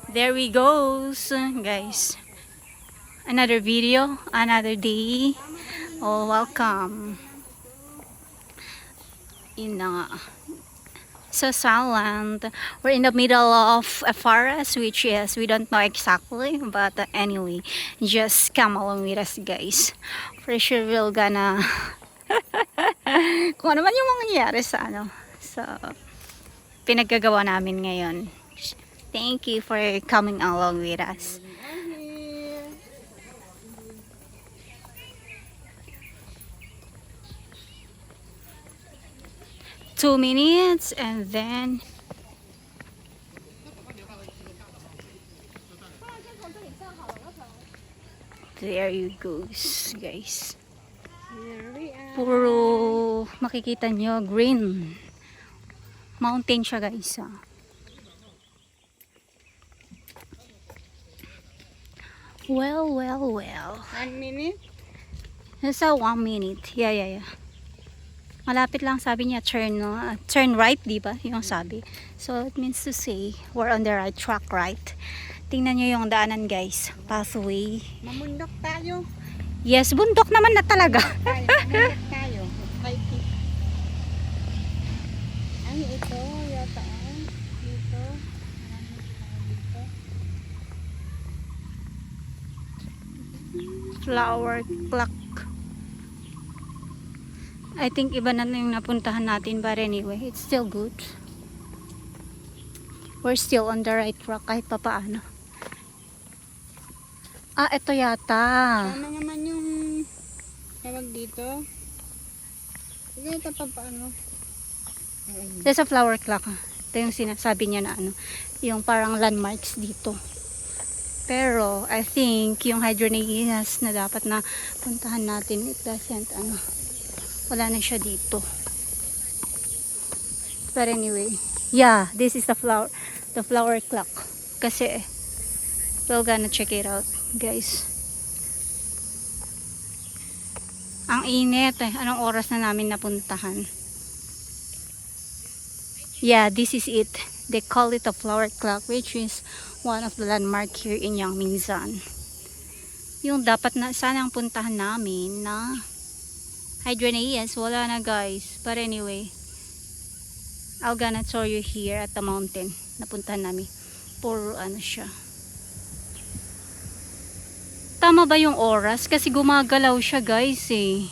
There we goes, guys. Another video, another day. Oh, welcome. In sa Salland. We're in the middle of a forest, which is, we don't know exactly, but anyway, just come along with us, guys. For sure, we're gonna kung ano man yung mangyayari sa pinaggagawa namin ngayon. Thank you for coming along with us. 2 minutes and then there you goes, guys. Puro makikita nyo green mountain siya, guys. Well. 1 minute? Nasa 1 minute. Yeah. Malapit lang, sabi niya turn, no? Turn right, di ba? Yung sabi. So it means to say we're on the right track, right? Tingnan niyo yung daanan, guys. Pathway. Mamundok tayo. Yes, bundok naman na talaga. Mamundok tayo. Ay, ito yata. Dito. Flower clock. I think iba na yung napuntahan natin, but anyway, it's still good. We're still on the right track kahit papaano. Ito yata. Tama naman yung tawag dito. Sige, ito pa paano? There's a flower clock. Ito yung sinasabi niya na yung parang landmarks dito. Pero, I think, yung hydroneas na dapat na puntahan natin, it doesn't, wala na siya dito. But anyway, yeah, this is the flower clock. Kasi, we're gonna check it out, guys. Ang init eh. Anong oras na namin napuntahan? Yeah, this is it. They call it a flower clock, which is one of the landmark here in Yangmingshan. Yung dapat na sanang puntahan namin na hydroneas, wala na, guys. But anyway, I'll gonna show you here at the mountain. Napuntahan namin. Puro siya. Tama ba yung oras? Kasi gumagalaw siya, guys, eh.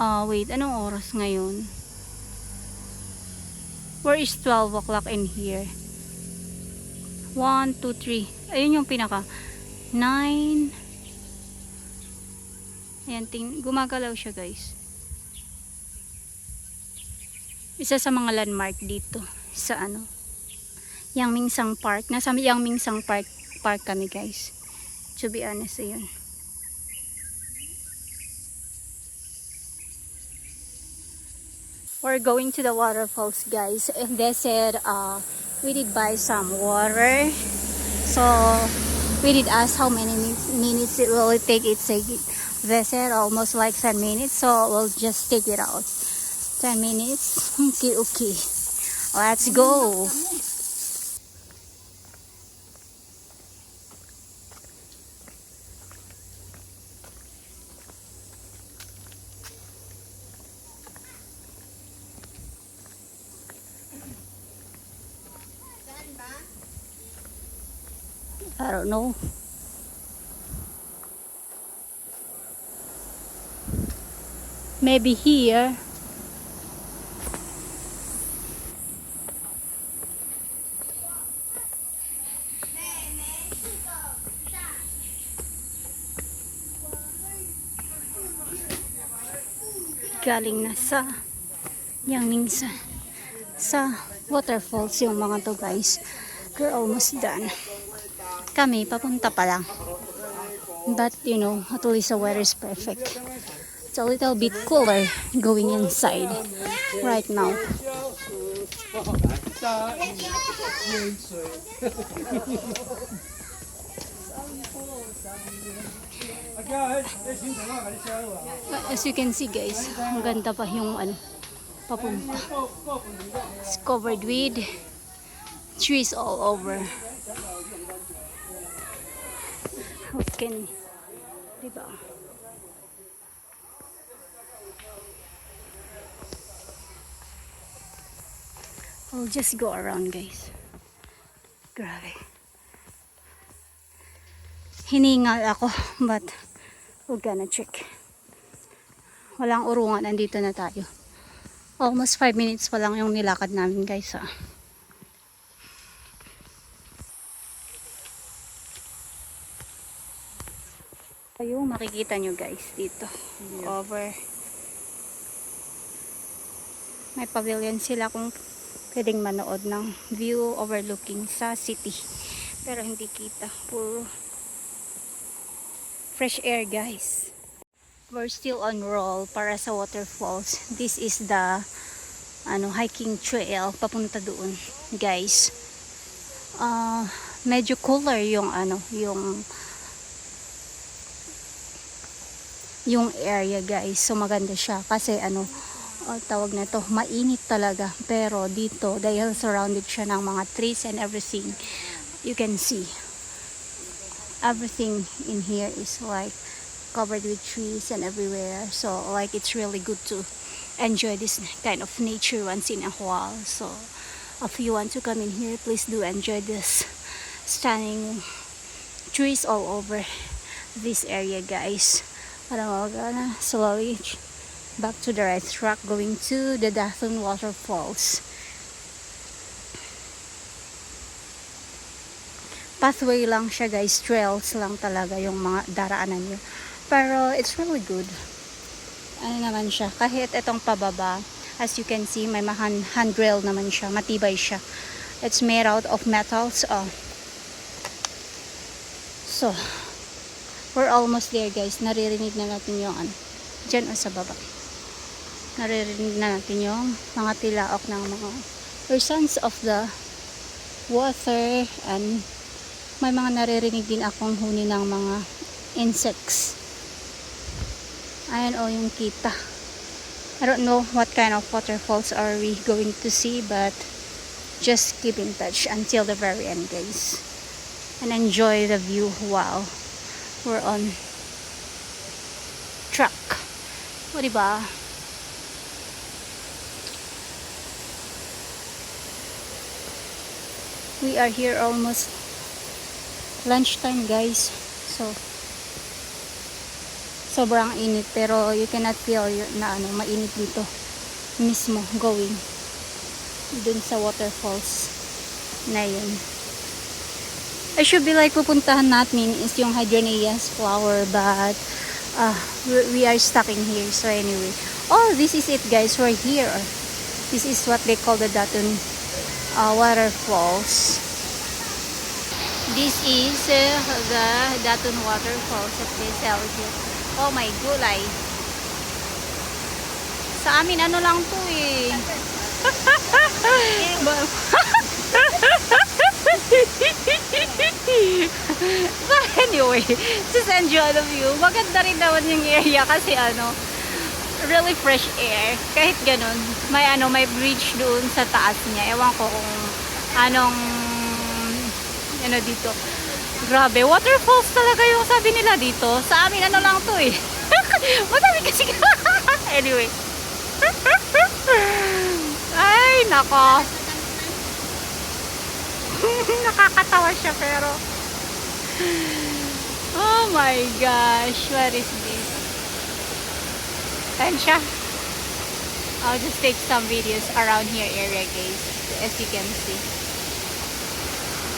Wait, anong oras ngayon? Where is 12 o'clock in here? 1, 2, 3. Ayun yung pinaka 9. Ayan, gumagalaw siya, guys. Isa sa mga landmark dito sa Yangmingshan Park. Nasa Yangmingshan Park kami, guys. To be honest, ayun. We're going to the waterfalls, guys. And they said we did buy some water. So we did ask how many minutes it will take. They said almost like 10 minutes. So we'll just take it out. 10 minutes. Okay. Let's go. I don't know. Maybe here. Galing na sa Yangmingshan. Sa waterfalls yung mga to, guys. We're almost done. Kami, papunta pa lang. But, at least the weather is perfect. It's a little bit cooler going inside right now. As you can see, guys, ang ganda pa yung papunta. It's covered with trees all over. How can, diba? I'll just go around, guys. Grabe. Hiningal ako, but we're gonna check. Walang urungan, andito na tayo. Almost 5 minutes pa lang yung nilakad namin, guys, ah. Yung makikita nyo, guys, dito. Over. May pavilion sila kung pwedeng manood ng view overlooking sa city. Pero hindi kita. Puro fresh air, guys. We're still on roll para sa waterfalls. This is the hiking trail papunta doon, guys. Medyo cooler yung area, guys. So maganda siya kasi tawag na to, mainit talaga. Pero dito, dahil surrounded siya ng mga trees and everything, you can see everything in here is like covered with trees and everywhere. So like it's really good to enjoy this kind of nature once in a while. So if you want to come in here, please do enjoy this stunning trees all over this area, guys. Parang na slowly back to the right track going to the Dathun Waterfalls. Pathway lang siya, guys. Trails lang talaga yung mga daraanan nyo. Pero it's really good. Ano naman siya. Kahit itong pababa, as you can see, may handrail naman siya. Matibay siya. It's made out of metals. So, we're almost there, guys. Naririnig na natin yung dyan sa baba. Naririnig na natin yung mga tilaok ng mga sounds of the water, and may mga naririnig din akong huni ng mga insects. Ayan yung kita. I don't know what kind of waterfalls are we going to see, but just keep in touch until the very end, guys, and enjoy the view while we're on track. O, diba? We are here almost lunchtime, guys. So sobrang init, pero you cannot feel na mainit dito mismo going dun sa waterfalls na yun. I should be like pupuntahan natin is yung hydrangeas flower, but we are stuck in here. So anyway, this is it, guys. We're here. This is what they call the Dathun waterfalls. This is the Dathun waterfalls at Deselje. Oh my gulay. Sa amin lang to eh. But anyway, just enjoy the view. Maganda rin naman yung area kasi really fresh air. Kahit ganun, may bridge doon sa taas niya. Ewan ko kung anong dito. Grabe, waterfalls talaga yung sabi nila dito. Sa amin lang to eh. Madami kasi. Anyway. Ay, nako. Nakakatawa siya pero oh my gosh, what is this? Ayan siya. I'll just take some videos around here area, guys, as you can see.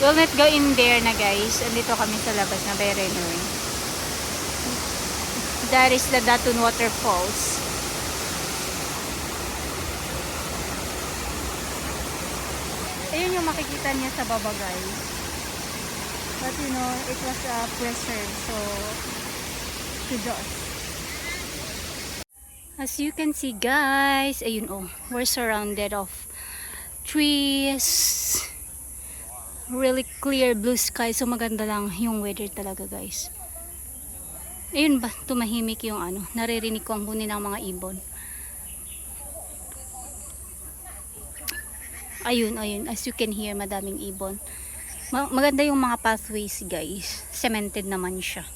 We'll not go in there na, guys. Andito kami sa labas na by Renoy. That is the Dathun waterfalls. Ayun yung makikita niya sa baba, guys. But it was preserved, so kudos. As you can see, guys, ayun we're surrounded of trees. Really clear blue sky, so maganda lang yung weather talaga, guys. Ayun ba, tumahimik yung naririnig ko ang huni ng mga ibon. Ayun, ayun. As you can hear, madaming ibon. Maganda yung mga pathways, guys. Cemented naman siya.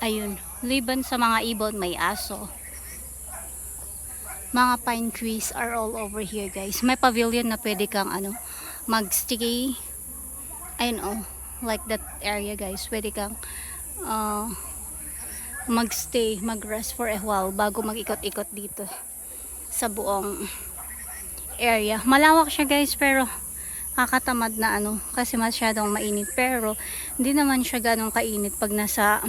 Ayun. Liban sa mga ibon, may aso. Mga pine trees are all over here, guys. May pavilion na pwede kang magstay. Ayun, oh. Like that area, guys. Pwede kang magstay, mag-rest for a while bago mag-ikot-ikot dito sa buong area. Malawak siya, guys, pero kakatamad na kasi masyadong mainit, pero hindi naman siya ganong kainit pag nasa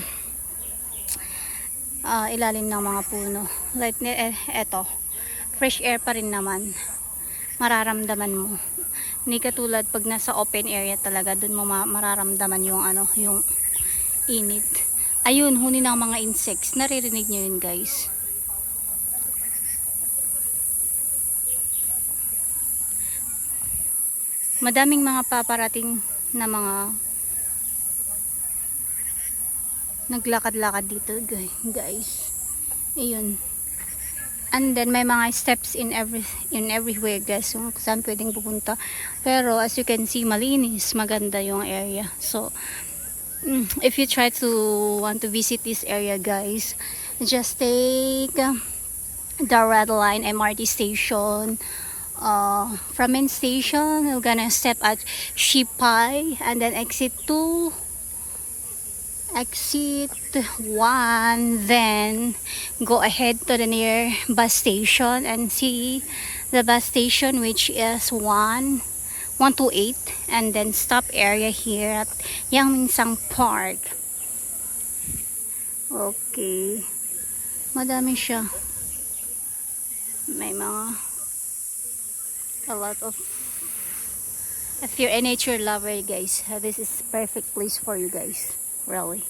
ilalim ng mga puno. Like eto, fresh air pa rin naman mararamdaman mo. Hindi katulad pag nasa open area talaga, dun mo mararamdaman yung yung init. Ayun, huni ng mga insects. Naririnig nyo yun, guys. Madaming mga paparating na mga naglakad-lakad dito, guys. Ayun. And then may mga steps in everywhere, guys, kung saan pwedeng pupunta. Pero as you can see, malinis, maganda yung area. So if you try to want to visit this area, guys, just take the Red Line MRT station. From main station, you're gonna step at Shipay and then exit 2, exit 1, then go ahead to the near bus station and see the bus station, which is 128, and then stop area here at Yangmingsang Park. Okay, madami siya. May a lot of, if you're a nature lover, guys, this is perfect place for you guys, really.